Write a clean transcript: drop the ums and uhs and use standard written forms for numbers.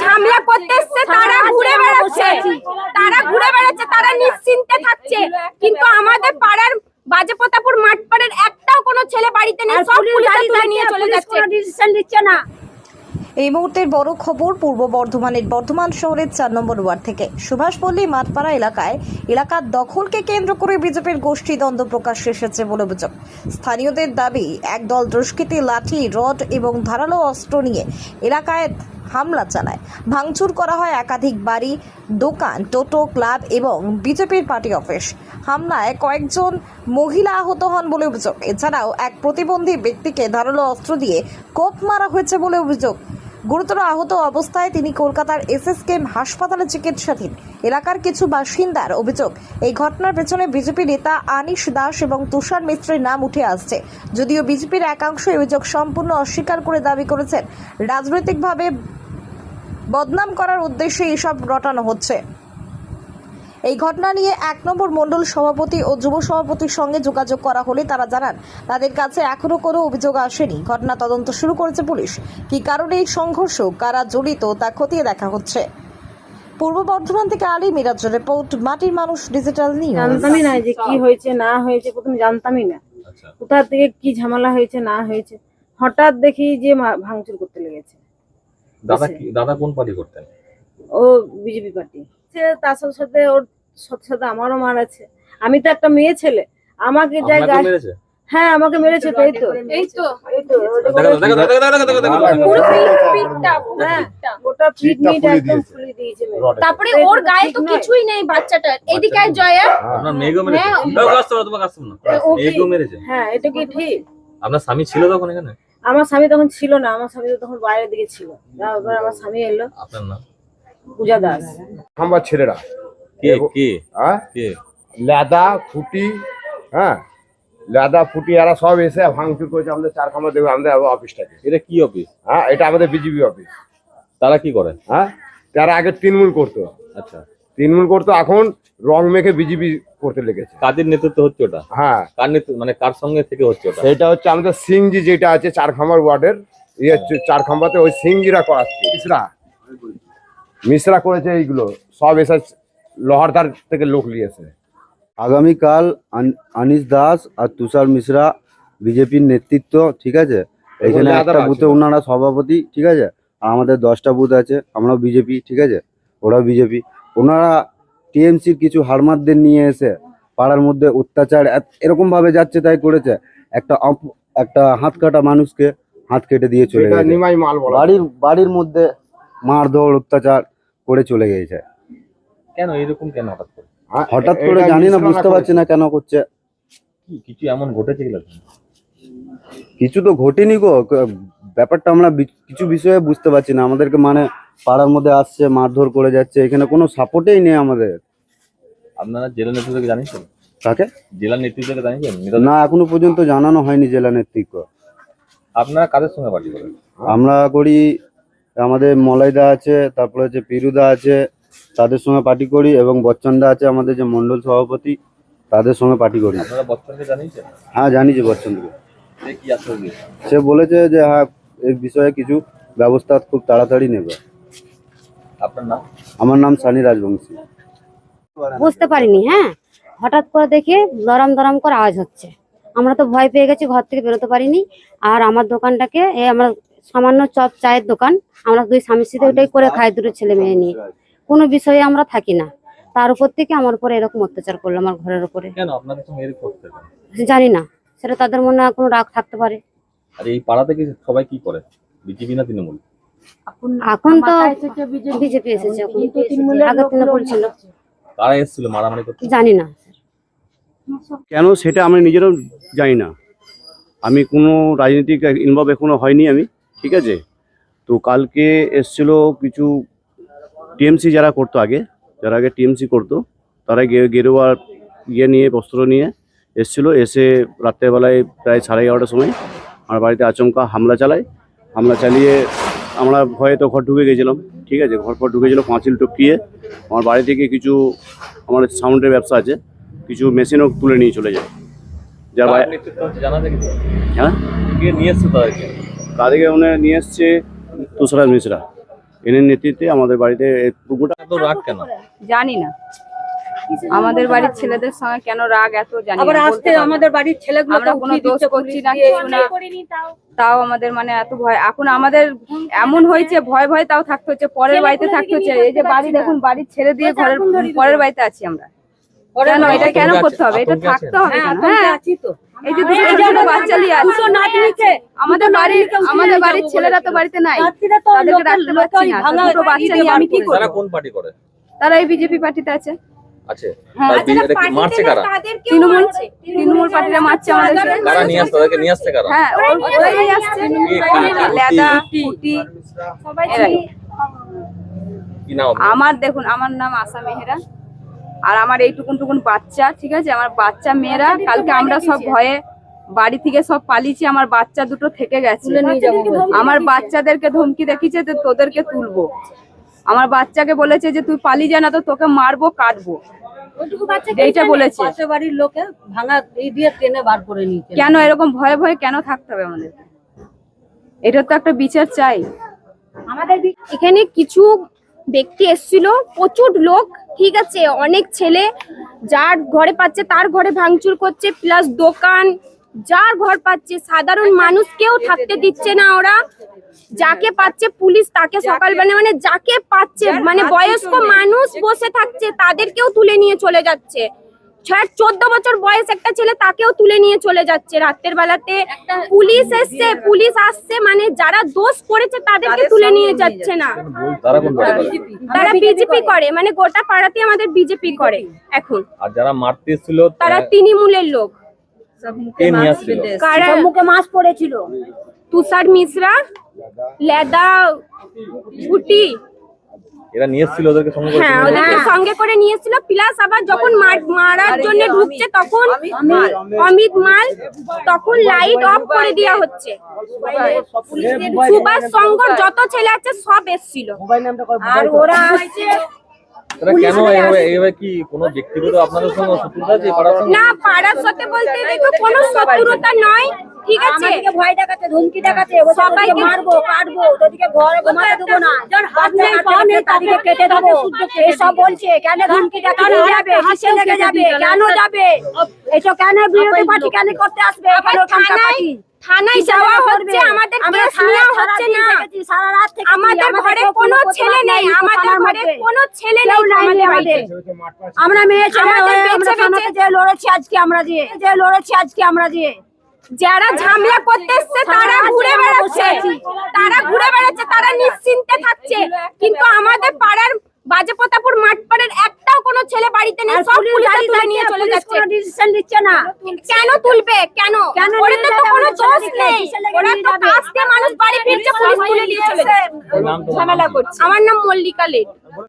ঝামেলা করতে এসছে তারা ঘুরে বেড়াচ্ছে, তারা নিশ্চিন্তে থাকছে, কিন্তু আমাদের পাড়ার বাজেপ্রতাপুর মাঠপাড়ের একটাও কোনো ছেলে বাড়িতে নেই, সব পুলিশ তুলে নিয়ে চলে যাচ্ছে, ডিসিশন দিচ্ছে না। এই মুহূর্তের বড় খবর পূর্ব বর্ধমানের বর্ধমান শহরের 4 নম্বর ওয়ার্ড থেকে সুভাষপল্লী মাঠপাড়া এলাকার দখলকে কেন্দ্র করে বিজেপির গোষ্ঠীদ্বন্দ্ব প্রকাশ্যে এসেছে বলে অভিযোগ। স্থানীয়দের দাবি, একদল দুষ্কৃতী লাঠি, রড এবং ধারালো অস্ত্র নিয়ে এলাকায় হামলা চালায়, ভাঙচুর করা হয় একাধিক বাড়ি, দোকান, টোটো, ক্লাব এবং বিজেপির পার্টি অফিস। হামলায় কয়েকজন মহিলা আহত হন বলে অভিযোগ। এছাড়াও এক প্রতিবন্ধী ব্যক্তিকে ধারালো অস্ত্র দিয়ে কোপ মারা হয়েছে বলে অভিযোগ। গুরুতর আহত অবস্থায় তিনি কলকাতার এসএসকেএম হাসপাতালে চিকিৎসাধীন। এলাকার কিছু বাসিন্দার অভিযোগ, এই ঘটনার পেছনে বিজেপি নেতা আনিশ দাস এবং তুষার মিত্রের নাম উঠে আসছে। যদিও বিজেপির একাংশ এই অভিযোগ সম্পূর্ণ অস্বীকার করে দাবি করেছেন রাজনৈতিকভাবে বদনাম করার উদ্দেশ্যে এসব রটানো হচ্ছে। এই ঘটনা নিয়ে 1 নম্বর মণ্ডল সভাপতি ও যুব সভাপতির সঙ্গে যোগাযোগ করা হলে তারা জানান তাদের কাছে এখনো কোনো অভিযোগ আসেনি। ঘটনা তদন্ত শুরু করেছে পুলিশ। কী কারণে এই সংঘর্ষ, কারা জড়িত তা খতিয়ে দেখা হচ্ছে। পূর্ব বর্ধমান থেকে আলী মিরাজের রিপোর্ট, মাটির মানুষ ডিজিটাল নিউজ। জানতামই না যে কি হয়েছে না হয়েছে, প্রথমে জানতামই না কোথা থেকে কি ঝামেলা হয়েছে না হয়েছে। হঠাৎ দেখি যে ভাঙচুর করতে লেগেছে। দাদা কোন পার্টি করতেন? ও বিজেপি পার্টি। তার সাথে ওর সাথে আমারও মার আছে। আমি তো একটা মেয়ে ছেলে, আমাকে জায়গায় হ্যাঁ আমাকে মেরেছে। তো এই তো গোটা পিঠ মিট একদম ফুলে দিয়েছে। তারপরে ওর গায়ে তো কিছুই নেই বাচ্চাটার। এদিকে জয়া আপনার মেয়েকে মেরেছে? হ্যাঁ এটা কি ঠিক? আপনার স্বামী ছিল তখন এখানে? আমার স্বামী তখন ছিল না, আমার স্বামী তো তখন বাইরের দিকে ছিল। তারপর আমার স্বামী এলো। আপনার নাম? পূজা দাস। আমার ছেলেরা কে লাদা ফুটি, হ্যাঁ লাদা ফুটি এরা সব এসে ভাঙচুর করেছে আমাদের 4 খাম্বা দেবে আমাদের অফিসটাকে। এটা কি অফিস? হ্যাঁ এটা আমাদের বিজেপি অফিস। তারা কি করে? হ্যাঁ তারা আগে তৃণমূল করতো। আচ্ছা, তৃণমূল করতো, এখন রং মেখে বিজেপি করতে লেগেছে। কাদের নেতৃত্ব হচ্ছে ওটা? হ্যাঁ কার নেতৃত্ব, মানে কার সঙ্গে থেকে হচ্ছে ওটা? সেটা হচ্ছে আমাদের সিংজি যেটা আছে 4 খাম্বার ওয়ার্ডের, 4 খাম্বাতে ওই সিংজিরা করাচ্ছে। মিশ্রা করেছে এইগুলো সব, এসে লোহারদার থেকে লোক নিয়েছে। আগামীকাল আনিস দাস আর তুষার মিশ্রা বিজেপির নেতৃত্ব, ঠিক আছে। এখানে একটা বুথে ওনারা সভাপতি, ঠিক আছে। আর আমাদের 10টা বুথ আছে, আমরাও বিজেপি, ঠিক আছে, ওরাও বিজেপি। ওনারা টিএমসির কিছু হারমাতদের নিয়ে এসে পাড়ার মধ্যে অত্যাচার এরকম ভাবে যাচ্ছে, তাই করেছে। একটা হাত কাটা মানুষকে হাত কেটে দিয়ে চলে গেছে। বাড়ির মধ্যে মারধর অত্যাচার করে চলে গেছে। কেন এরকম, কেন হঠাৎ করে জানি না, বুঝতে পারছি না কেন করছে। কিছু এমন ঘটেছে কি? কিছু তো ঘটেনি গো, ব্যাপারটা আমরা কিছু বিষয়ে বুঝতে পারছি না। আমাদেরকে মানে পাড়ার মধ্যে আসছে, মারধর করে যাচ্ছে, এখানে কোনো সাপোর্টেই নেই আমাদের। আপনারা জেলা নেতৃত্বকে জানিয়েছেন? কাকে? জেলা নেতৃত্বকে জানিয়েছেন? না, এখনো পর্যন্ত জানানো হয়নি জেলা নেতৃত্ব। আপনারা কাদের সঙ্গে পার্টি করেন? আমরা করি, আমাদের মলাইদা আছে, তারপরে হচ্ছে পিরুদা আছে, তাদের সঙ্গে পার্টি করি, এবং বচ্চনদা আছে আমাদের যে মন্ডল সভাপতি, তাদের সঙ্গে পার্টি করি। আপনারা বচ্চনকে জানিয়েছেন? হ্যাঁ জানিয়েছি বচ্চনকে। কি আসলে সে বলেছে যে হ্যাঁ এর বিষয়ে কিছু ব্যবস্থা খুব তাড়াতাড়ি নেবে। আপনার নাম? আমার নাম সানি রাজবংশী। বুঝতে পারিনি, হ্যাঁ হঠাৎ করে দেখে দরাম করে আওয়াজ হচ্ছে। আমরা তো ভয় পেয়ে গেছি, ঘর থেকে বেরোতে পারিনি। আর আমার দোকানটাকে আমরা সামান্য চপ চায়ের দোকান, আমরা 2 স্বামী স্ত্রী ওটাই করে খাই, 2 ছেলে মেয়ে নিয়ে। কোনো বিষয়ে আমরা থাকি না, তার উপর থেকে আমার উপরে এরকম অত্যাচার করলো, আমার ঘরের উপরে। কেন আপনাদের সঙ্গে এরকম করতে? জানি না, সেটা তাদের মনে কোনো রাগ থাকতে পারে। আর এই পাড়াতে কি সবাই কি করে, বিজেপি না তৃণমূল? এখন তো বিজেপি এসেছে, আগে তৃণমূল ছিল। কারা এসেছিল মারামারি করতে? জানি না কেন সেটা আমি নিজেরও জানি না। আমি কোনো রাজনীতিক ইনভলভ এখনো হয়নি আমি, ঠিক আছে। তো কালকে এসছিল কিছু টিএমসি যারা করতো যারা আগে টিএমসি করতো, তারা গেরুয়া নিয়ে বস্ত্র নিয়ে এসছিল। এসে রাত্রেবেলায় প্রায় 11:30টার সময় আমার বাড়িতে আচমকা হামলা চালিয়ে আমরা ভয়ে তো ঘর ঢুকে গেছিলাম, ঠিক আছে। ঘর ঢুকে গেছিলো, পাঁচিল টপকিয়ে আমার বাড়ি থেকে কিছু, আমার সাউন্ডের ব্যবসা আছে, কিছু মেশিনও তুলে নিয়ে চলে যায়। যার হ্যাঁ নিয়ে এসছে তাদেরকে উনি নিয়ে এসছে তুষার মিশ্রা। এনের নেতৃত্বে আমাদের বাড়িতে পুকুরটা এত রাগ কেন? জানি না আমাদের বাড়ির ছেলেদের সঙ্গে কেন রাগ এত জানি আবার না, আসতে বলতে পারবো না। আমাদের বাড়ির ছেলেগুলো আমরা কোনো দোষ করছি না, কিছু না, তাও আমাদের মানে এত ভয়। এখন আমাদের এমন হয়েছে ভয় ভয় তাও থাকতে হচ্ছে, পরের বাড়িতে থাকতে হচ্ছে। এই যে বাড়ি দেখুন, বাড়ির ছেড়ে দিয়ে ঘরের পরের বাড়িতে আছি আমরা। কেন এটা কেন করতে হবে? এটা থাকতে হবে কেন? হ্যাঁ, আছি তো এই যে দুটো ছোট বাচ্চা নিয়ে আছে আমাদের বাড়ির ছেলেরা তো বাড়িতে নাই, তাদেরকে রাখতে পারছি না। তো দুটো বাচ্চা নিয়ে আমি কি তারা করবো? কোন পার্টি করে? তারা এই বিজেপি পার্টিতে আছে। আছে এটা কি মারছে কারা? তৃণমূল পার্টিরা মারছে আমাদের। কারা নিয়ে আসছে? তাদেরকে নিয়ে আসছে কারা? হ্যাঁ, ওরাই নিয়ে আসছে। লেদা কুটি এরাই। কি নাম? আমার দেখুন, আমার নাম আশা মেহরা, আর আমার এইটুকুন টুকুন বাচ্চা, ঠিক আছে, আমার বাচ্চা মেয়েরা কালকে আমরা সব ভয়ে বাড়ি থেকে সব পালিয়েছি। আমার বাচ্চা দুটো থেকে গেছে। আমার বাচ্চাদেরকে ধমকি দেখিয়েছে যে তোদেরকে তুলবো। আমার বাচ্চাকে বলেছে যে তুই পালিয়ে যা, না তো তোকে মারবো কাটবো, এইটা বলেছে। পাশের বাড়ির লোকে ভাঙা এই দিয়ে টেনে বার করে নিয়েছে। কেন এরকম ভয়ে ভয়ে কেন থাকতে হবে আমাদেরকে? এটার তো একটা বিচার চাই। আমাদের এখানে কিছু ব্যক্তি এসেছিল, প্রচুর লোক, ঠিক আছে, অনেক ছেলে যার ঘরে পাচ্ছে তার ঘরে ভাঙচুর করছে, প্লাস দোকান যার ঘর পাচ্ছে, সাধারণ মানুষ কেউ থাকতে দিচ্ছে না। ওরা যাকে পাচ্ছে পুলিশ তাকে সকালবেলা মানে যাকে পাচ্ছে মানে বয়স্ক মানুষ বসে থাকছে তাদেরকেও তুলে নিয়ে চলে যাচ্ছে। 14 বছর বয়স একটা ছেলে, তাকেও তুলে নিয়ে চলে যাচ্ছে রাতের বেলাতে। পুলিশ এসছে, পুলিশ আসছে, মানে যারা দোষ করেছে তাদেরকে তুলে নিয়ে যাচ্ছে না। তারা কোন পার্টি করে? তারা বিজেপি করে, মানে গোটা পাড়াতে আমাদের বিজেপি করে এখন। আর যারা মারতে এসেছিল তারা তৃণমূলের লোক। কে নিয়ে আসছিল? কারা? মুখে মাস্ক পরেছিল। তুষার মিশ্রা, লেদা ফুটি, এরা নিয়ে এসেছিল ওদেরকে সঙ্গে করে? হ্যাঁ ওদেরকে সঙ্গে করে নিয়েছিল। প্লাস আবার যখন মারার জন্য ঢুকছে তখন অমিত মাল, তখন লাইট অফ করে দেওয়া হচ্ছে। সুভাষ সংঘর যত ছেলে আছে সব এসেছিল, আর ওরা আসছে তারা কেন এইভাবে কি কোনো ব্যক্তিগত আপনাদের সঙ্গে শত্রুতা আছে পাড়ার সঙ্গে? না, পাড়ার সাথে বলতে দেখো কোনো শত্রুতা নয়, ঠিক আছে। ভয় দেখাচ্ছে, ধমকি দেখাচ্ছে, সবাইকে মারবো কাটবো, তোদেরকে ঘরে ঘুমাতে দেবো না, তাদেরকে কেটে দেবো, এসব বলছে। কেন ধমকি দেখানো যাবে? কিসে লেগে যাবে? কেন যাবে? এসব কেন বিরোধী পার্টি কেন করতে আসবে? থানায় যাওয়া হচ্ছে, আমাদের কেস নেওয়া হচ্ছে না। সারা রাত থেকে আমাদের ঘরে কোনো ছেলে নেই, আমাদের ঘরে কোনো ছেলে নেই আমাদের বাড়িতে। আমরা মেয়ে ছেলে আমাদের হয়ে আমরা বেঁচে থানাতে যে লড়েছি আজকে আমরা যে যারা ঝামেলা করতে এসছে তারা ঘুরে বেড়াচ্ছে, তারা নিশ্চিন্তে থাকছে। কিন্তু আমাদের পাড়ার বাজেপ্রতাপুর মাঠপাড়ের একটাও কোনো ছেলে বাড়িতে নেই, সব পুলিশ তুলে নিয়ে চলে যাচ্ছে। ডিসিশন নিচ্ছে না। কেন তুলবে? কেন? ওদের তো কোনো দোষ নেই, ওরা তো আসতে মানুষ বাড়ি ফিরছে, পুলিশ তুলে নিয়ে চলে যাচ্ছে। নাম তো ঝামেলা করছে। আমার নাম মল্লিকা লেট।